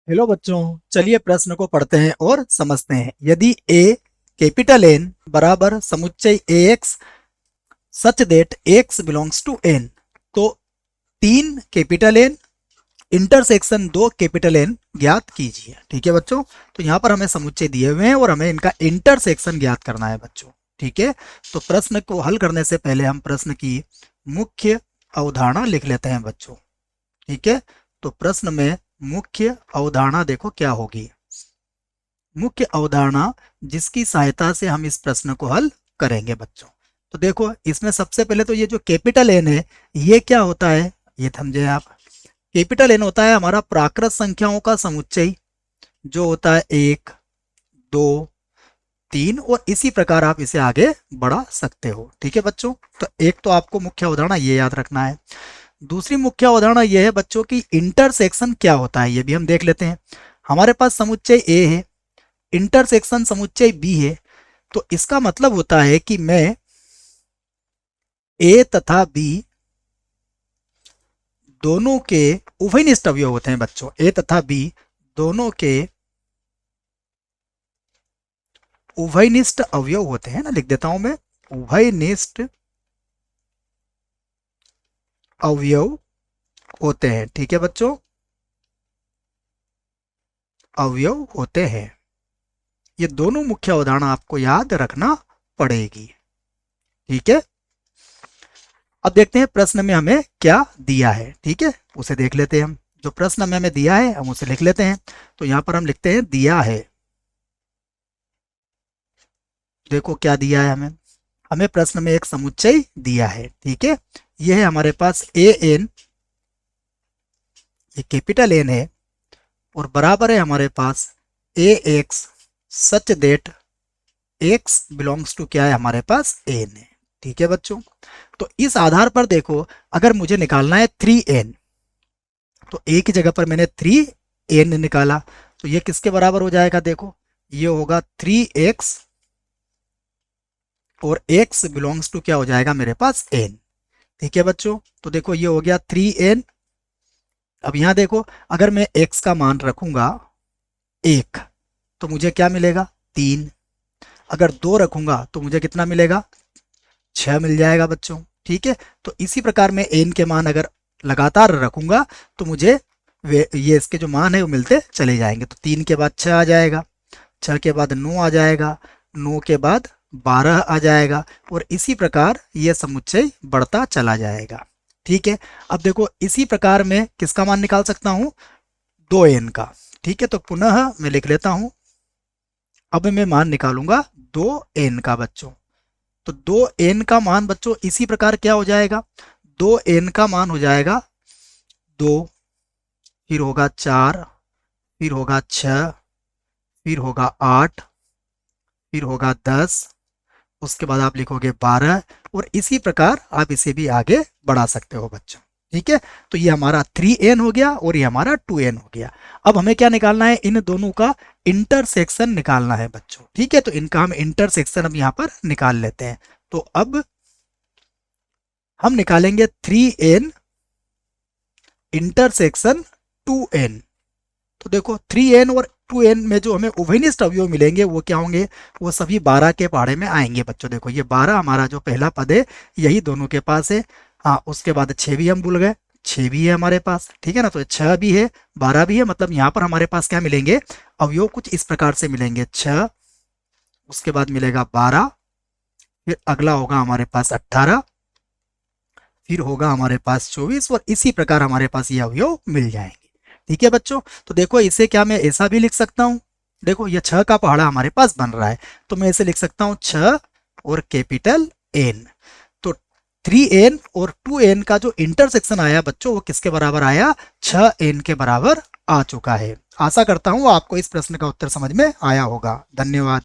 Hello बच्चों, चलिए प्रश्न को पढ़ते हैं और समझते हैं। यदि a कैपिटल N बराबर समुच्चय ax such that x belongs to n, तो 3 capital N intersection 2 capital N ज्ञात कीजिए। ठीक है बच्चों, तो यहाँ पर हमें समुच्चय दिए हुए हैं और हमें इनका इंटरसेक्शन ज्ञात करना है बच्चों। ठीक है, तो प्रश्न को हल करने से पहले हम प्रश्न की मुख्य अवधारणा लिख लेते हैं बच्चों। ठीक है, तो प्रश्न में मुख्य अवधारणा देखो क्या होगी। मुख्य अवधारणा जिसकी सहायता से हम इस प्रश्न को हल करेंगे बच्चों। तो देखो, इसमें सबसे पहले तो ये जो कैपिटल एन है, ये क्या होता है ये समझे आप। कैपिटल एन होता है हमारा प्राकृत संख्याओं का समुच्चय, जो होता है 1, 2, 3 और इसी प्रकार आप इसे आगे बढ़ा सकते हो। ठीक है बच्चों, तो एक तो आपको मुख्य अवधारणा ये याद रखना है। दूसरी मुख्य अवधारणा यह है बच्चों की इंटरसेक्शन क्या होता है, ये भी हम देख लेते हैं। हमारे पास समुच्चय ए है, इंटरसेक्शन समुच्चय बी है, तो इसका मतलब होता है कि मैं ए तथा बी दोनों के उभयनिष्ठ अवयव होते हैं बच्चों। ए तथा बी दोनों के उभयनिष्ठ अवयव होते हैं ना, लिख देता हूं मैं, उभयनिष्ठ अवयव होते हैं। ठीक है बच्चों, अवयव होते हैं। ये दोनों मुख्य अवधारणा आपको याद रखना पड़ेगी। ठीक है, अब देखते हैं प्रश्न में हमें क्या दिया है। ठीक है, उसे देख लेते हैं हम। जो प्रश्न में हमें दिया है हम उसे लिख लेते हैं। तो यहां पर हम लिखते हैं दिया है। देखो क्या दिया है हमें। हमें प्रश्न में एक समुच्चय दिया है। ठीक है, यह है हमारे पास ए एन, ये कैपिटल एन है, और बराबर है हमारे पास a x such that x belongs to क्या है हमारे पास एन है। ठीक है बच्चों, तो इस आधार पर देखो, अगर मुझे निकालना है 3n, तो ए की जगह पर मैंने 3n निकाला, तो ये किसके बराबर हो जाएगा। देखो, ये होगा 3x और x बिलोंग्स टू क्या हो जाएगा मेरे पास n। ठीक है बच्चों, तो देखो ये हो गया 3n। अब यहां देखो, अगर मैं x का मान रखूंगा 1, तो मुझे क्या मिलेगा 3। अगर 2 रखूंगा तो मुझे कितना मिलेगा 6 मिल जाएगा बच्चों। ठीक है, तो इसी प्रकार मैं n के मान अगर लगातार रखूंगा तो मुझे ये इसके जो मान है वो मिलते चले जाएंगे। तो 3 के बाद 6 आ जाएगा, 6 के बाद 9 आ जाएगा, 9 के बाद 12 आ जाएगा, और इसी प्रकार ये समुच्चय बढ़ता चला जाएगा। ठीक है, अब देखो इसी प्रकार मैं किसका मान निकाल सकता हूं 2n का। ठीक है, तो पुनः मैं लिख लेता हूं। अब मैं मान निकालूंगा 2n का बच्चों। तो 2n का मान बच्चों इसी प्रकार क्या हो जाएगा, 2n का मान हो जाएगा 2, फिर होगा 4, फिर होगा 6, फिर होगा 8, फिर होगा 10, उसके बाद आप लिखोगे 12, और इसी प्रकार आप इसे भी आगे बढ़ा सकते हो बच्चों। ठीक है, तो ये हमारा 3n हो गया और ये हमारा 2n हो गया। अब हमें क्या निकालना है, इन दोनों का इंटरसेक्शन निकालना है बच्चों। ठीक है, तो इनका हम इंटरसेक्शन अब यहाँ पर निकाल लेते हैं। तो अब हम निकालेंगे 3n इंटरसेक्शन 2n। तो देखो 3n और 2n में जो हमें उभयनिष्ठ अवयव मिलेंगे वो क्या होंगे, वो सभी 12 के पहाड़े में आएंगे बच्चों। देखो ये 12 हमारा जो पहला पद है यही दोनों के पास है। हाँ, उसके बाद 6 भी हम भूल गए, 6 भी है हमारे पास। ठीक है ना, तो 6 भी है, 12 भी है, मतलब यहाँ पर हमारे पास क्या मिलेंगे अवयव कुछ इस प्रकार से मिलेंगे। 6, उसके बाद मिलेगा 12, फिर अगला होगा हमारे पास 18, फिर होगा हमारे पास 24, और इसी प्रकार हमारे पास ये अवयव मिल जाएंगे। ठीक है बच्चों, तो देखो इसे क्या मैं ऐसा भी लिख सकता हूँ। देखो ये 6 का पहाड़ा हमारे पास बन रहा है, तो मैं इसे लिख सकता हूँ 6 और कैपिटल N। तो 3n और 2n का जो इंटरसेक्शन आया बच्चों वो किसके बराबर आया, 6n के बराबर आ चुका है। आशा करता हूँ आपको इस प्रश्न का उत्तर समझ में आया होगा। धन्यवाद।